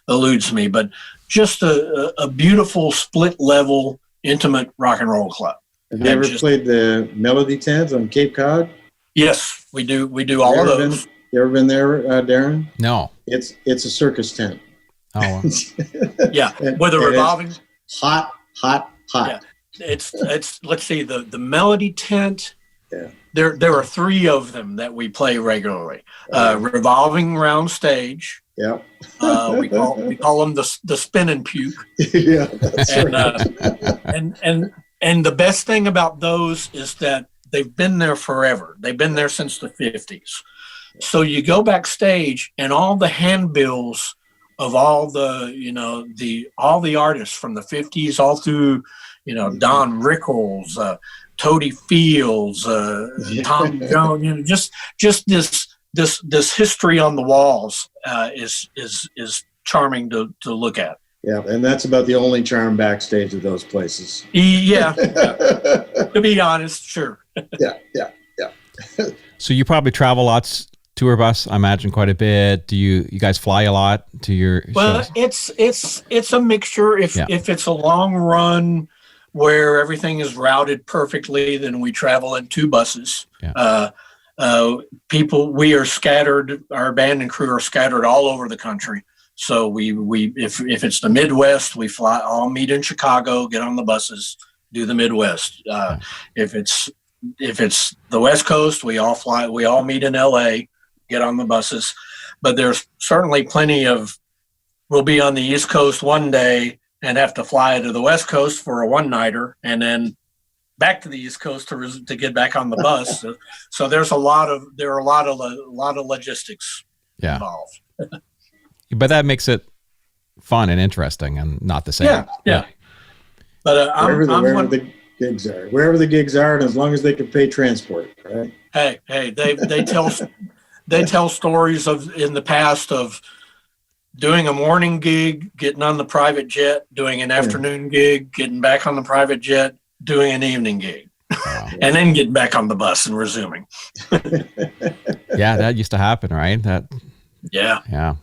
eludes me. But just a beautiful split level, intimate rock and roll club. Have you ever played the Melody Tent on Cape Cod? Yes, we do. We do all of those. You ever been there, Darren? No. It's a circus tent. Oh. Yeah, with a revolving. Hot. Yeah. It's let's see, the Melody Tent. Yeah. There are 3 of them that we play regularly. Revolving round stage. Yeah. We call them the spin and puke. Yeah. That's right. And the best thing about those is that they've been there forever. They've been there since the 50s. So you go backstage, and all the handbills all the, all the artists from the 50s all through, Don Rickles, Toady Fields, Tom Jones, just this history on the walls is charming to look at. Yeah, and that's about the only charm backstage of those places. Yeah. To be honest, sure. Yeah. So you probably travel lots, tour bus, I imagine, quite a bit. Do you guys fly a lot to your shows? It's a mixture. If it's a long run where everything is routed perfectly, then we travel in 2 buses. Yeah. We are scattered. Our band and crew are scattered all over the country. So if it's the Midwest, we all meet in Chicago, get on the buses, do the Midwest. If it's the West Coast, we all meet in LA, get on the buses. But there's certainly plenty we'll be on the East Coast one day and have to fly to the West Coast for a one-nighter, and then back to the East Coast to get back on the bus. So there are a lot of logistics involved. But that makes it fun and interesting and not the same. Yeah. But wherever the gigs are, and as long as they can pay transport, right? Hey, they tell stories in the past of doing a morning gig, getting on the private jet, doing an afternoon gig, getting back on the private jet, doing an evening gig, and then getting back on the bus and resuming. Yeah, that used to happen, right? Yeah.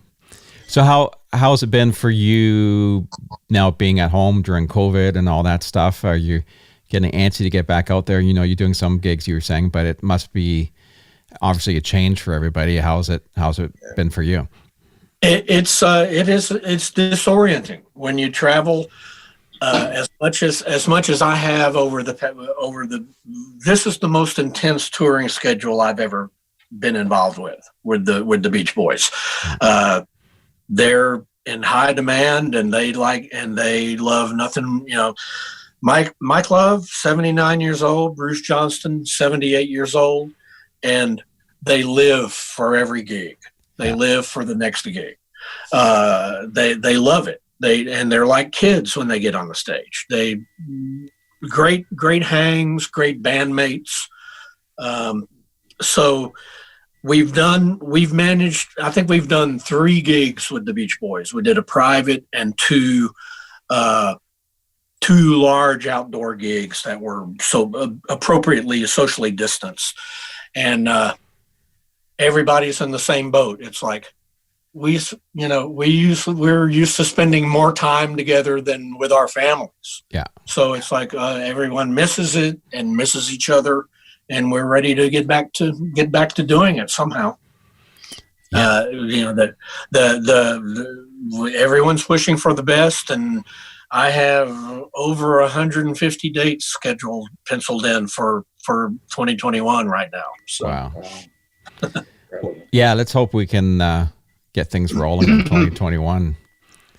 So how's it been for you now, being at home during COVID and all that stuff? Are you getting antsy to get back out there? You're doing some gigs, you were saying, but it must be obviously a change for everybody. How's it been for you? It's disorienting when you travel. As much as I have this is the most intense touring schedule I've ever been involved with the Beach Boys. They're in high demand, and they love nothing. Mike Love, 79 years old, Bruce Johnston, 78 years old, and they live for every gig. They live for the next gig. They love it. They're like kids when they get on the stage. Great hangs, great bandmates. So we've managed, I think we've done 3 gigs with the Beach Boys. We did a private and 2 large outdoor gigs that were so appropriately socially distanced. And everybody's in the same boat. It's like, we're used to spending more time together than with our families. Yeah. So it's like everyone misses it and misses each other, and we're ready to get back to doing it somehow. Yeah. Everyone's wishing for the best, and I have over 150 dates penciled in for 2021 right now. So. Wow. Yeah, let's hope we can get things rolling in 2021.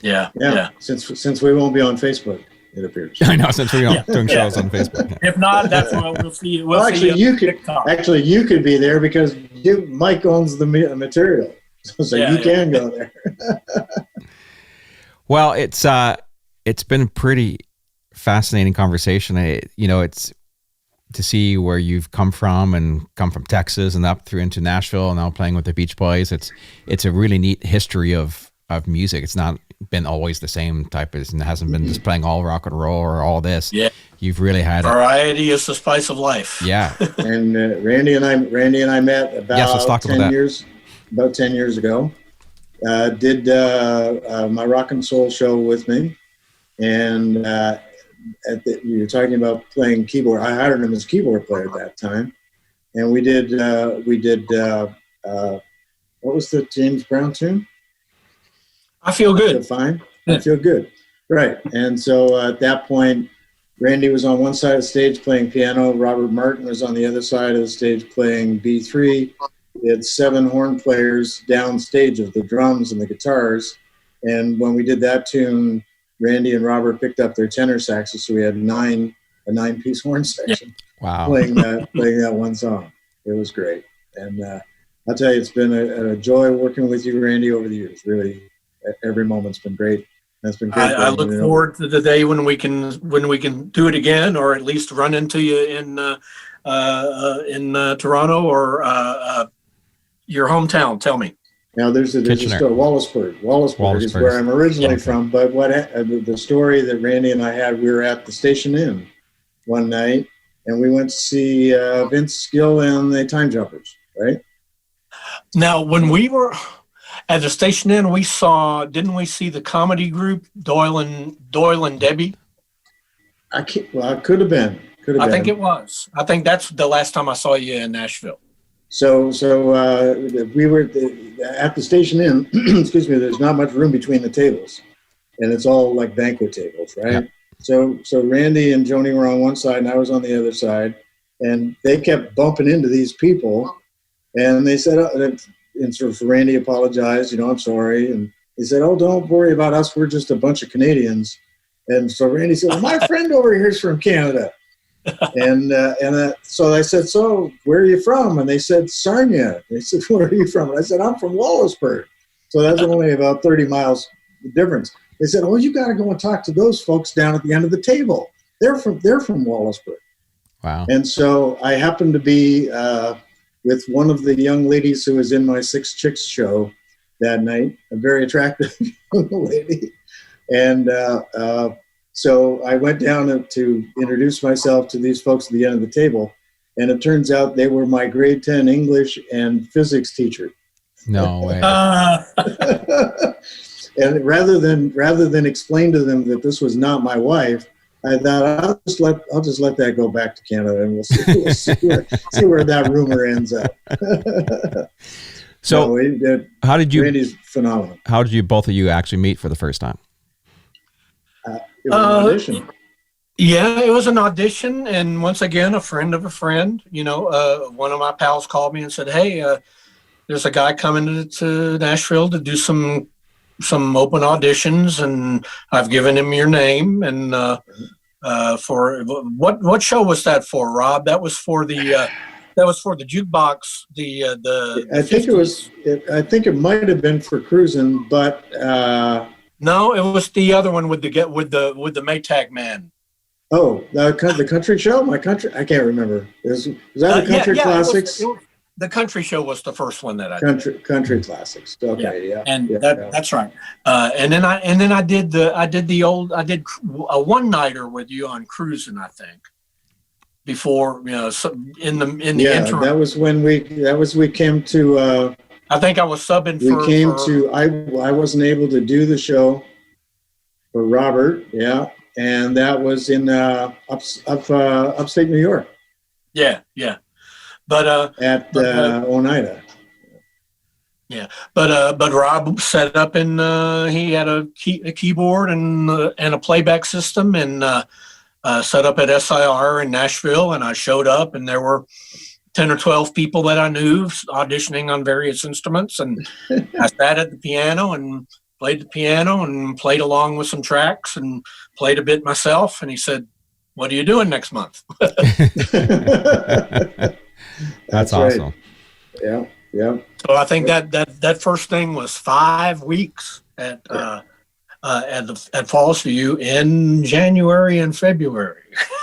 Yeah. Since we won't be on Facebook, it appears. I know, since we're doing shows on Facebook. Yeah. If not, that's what we'll see. You could be there because Mike owns the material, so you can go there. Well, it's been a pretty fascinating conversation. It's to see where you've come from Texas and up through into Nashville and now playing with the Beach Boys. It's a really neat history of music. It's not been always the same type as, and it hasn't been just playing all rock and roll or all this. Yeah. You've really had variety is the spice of life. Yeah. And Randy and I met about 10 years ago. Did my rock and soul show with me, and you were talking about playing keyboard. I hired him as a keyboard player at that time, and we did what was the James Brown tune? I Feel Good. I Feel Fine. I Feel Good. Right. And so at that point, Randy was on one side of the stage playing piano. Robert Martin was on the other side of the stage playing B3. We had 7 horn players downstage of the drums and the guitars. And when we did that tune, Randy and Robert picked up their tenor saxes, so we had a 9-piece horn section. Wow. playing that one song. It was great. And I'll tell you, it's been a joy working with you, Randy, over the years. Really, every moment's been great. That's been great. I look forward to the day when we can do it again, or at least run into you in Toronto or your hometown. Tell me. Now there's a store, Wallaceburg. Wallaceburg is where I'm originally from. But the story that Randy and I had, we were at the Station Inn one night, and we went to see Vince Gill and the Time Jumpers. Right. Now, when we were at the Station Inn, didn't we see the comedy group Doyle and Debbie? It could have been. I think it was. I think that's the last time I saw you in Nashville. So we were at the Station Inn. Excuse me. There's not much room between the tables, and it's all like banquet tables, right? Yeah. So Randy and Joni were on one side, and I was on the other side, and they kept bumping into these people, and they said, and sort of Randy apologized, I'm sorry, and they said, "Oh, don't worry about us. We're just a bunch of Canadians." And so Randy said, "Well, my friend over here is from Canada." So I said, "So where are you from?" And they said, "Sarnia." They said, "Where are you from?" And I said, "I'm from Wallaceburg." So that's only about 30 miles difference. They said, "Oh, you got to go and talk to those folks down at the end of the table. They're from Wallaceburg." Wow. And so I happened to be with one of the young ladies who was in my Six Chicks show that night, a very attractive young lady. And so I went down to introduce myself to these folks at the end of the table. And it turns out they were my grade 10 English and physics teacher. No way. And rather than explain to them that this was not my wife, I thought I'll just let that go back to Canada, and we'll see where that rumor ends up. So, how did you? Randy's phenomenal. How did you both of you actually meet for the first time? It was an audition. Yeah, it was an audition, and once again, a friend of a friend. One of my pals called me and said, "Hey, there's a guy coming to Nashville to do some open auditions, and I've given him your name." And for what show was that for, Rob? That was for the jukebox. I think it might have been for Cruisin', but no, it was the other one with the Maytag man. Oh, the country show. I can't remember. Was that the Country Classics? The country show was the first one that I did. Country Classics. Okay, yeah. And that's right. And then I did a one-nighter with you on Cruisin', I think. Before, in the interim. That was when we came to I think I was subbing I wasn't able to do the show for Robert, and that was in upstate New York. Yeah. But at Oneida. Yeah, but Rob set up, and he had a keyboard and a playback system, and set up at SIR in Nashville, and I showed up, and there were 10 or 12 people that I knew auditioning on various instruments, and I sat at the piano and played the piano and played along with some tracks and played a bit myself, and he said, "What are you doing next month?" That's awesome. Right. Yeah. So I think that first thing was 5 weeks at Falls View in January and February.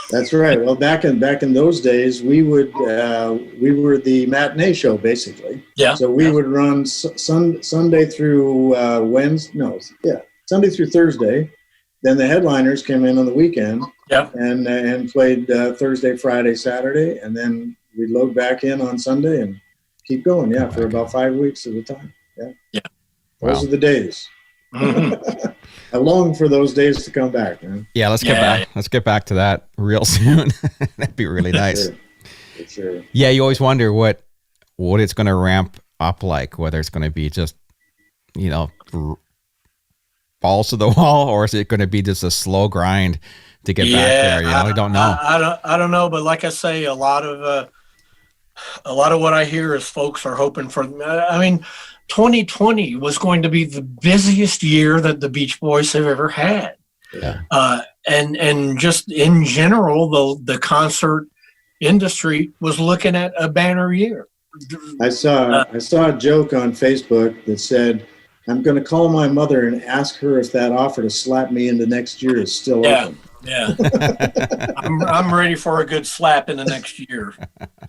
That's right. Well, back in those days, we were the matinee show basically. Yeah. So we would run Sunday through Sunday through Thursday. Then the headliners came in on the weekend. Yeah. And played Thursday, Friday, Saturday, and then we'd load back in on Sunday and keep going. Yeah, for about 5 weeks at a time. Yeah. Those are the days. Mm-hmm. I long for those days to come back, man. Yeah, let's get back. Let's get back to that real soon. That'd be really nice. For sure. Yeah, you always wonder what it's going to ramp up like. Whether it's going to be just, balls to the wall, or is it going to be just a slow grind to get back there? I don't know. I don't know, but like I say, a lot of what I hear is folks are hoping for. 2020 was going to be the busiest year that the Beach Boys have ever had. Yeah. And just in general, the concert industry was looking at a banner year. I saw a joke on Facebook that said, I'm going to call my mother and ask her if that offer to slap me into next year is still open. Yeah. I'm ready for a good slap in the next year.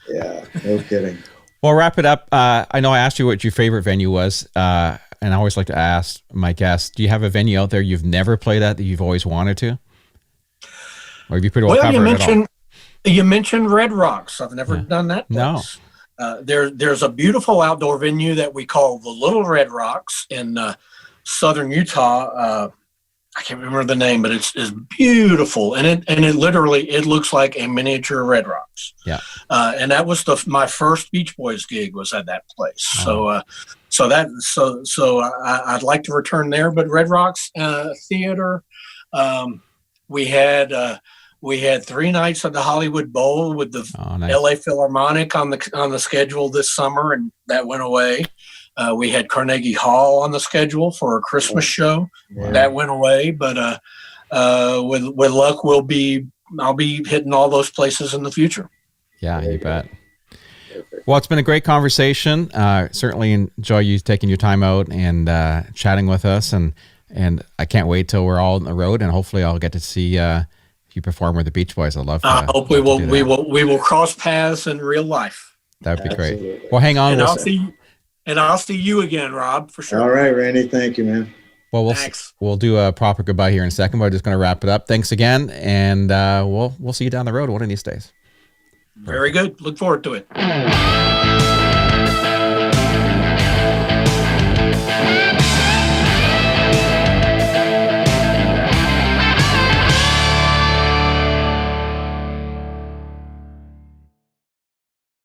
Yeah, no kidding. Well, wrap it up. I know I asked you what your favorite venue was, and I always like to ask my guests, do you have a venue out there you've never played at that you've always wanted to? Or have you pretty well covered it all? You mentioned Red Rocks. I've never done that place. No. There's a beautiful outdoor venue that we call the Little Red Rocks in southern Utah. I can't remember the name, but it's beautiful, and it literally looks like a miniature Red Rocks. Yeah. And that was my first Beach Boys gig was at that place. Oh. So I'd like to return there. But Red Rocks Theater, we had 3 nights at the Hollywood Bowl with the nice. LA Philharmonic on the schedule this summer, and that went away. We had Carnegie Hall on the schedule for a Christmas show. Wow. That went away, but with luck, I'll be hitting all those places in the future. Yeah, you bet. Well, it's been a great conversation. Certainly enjoy you taking your time out and chatting with us, and I can't wait till we're all on the road, and hopefully I'll get to see you perform with the Beach Boys. I'd love to. I hope we will cross paths in real life. That'd be great. Well, hang on. And I'll see you again, Rob, for sure. All right, Randy. Thank you, man. Well, we'll do a proper goodbye here in a second, but I'm just going to wrap it up. Thanks again, and we'll see you down the road one of these days. Very good. Look forward to it.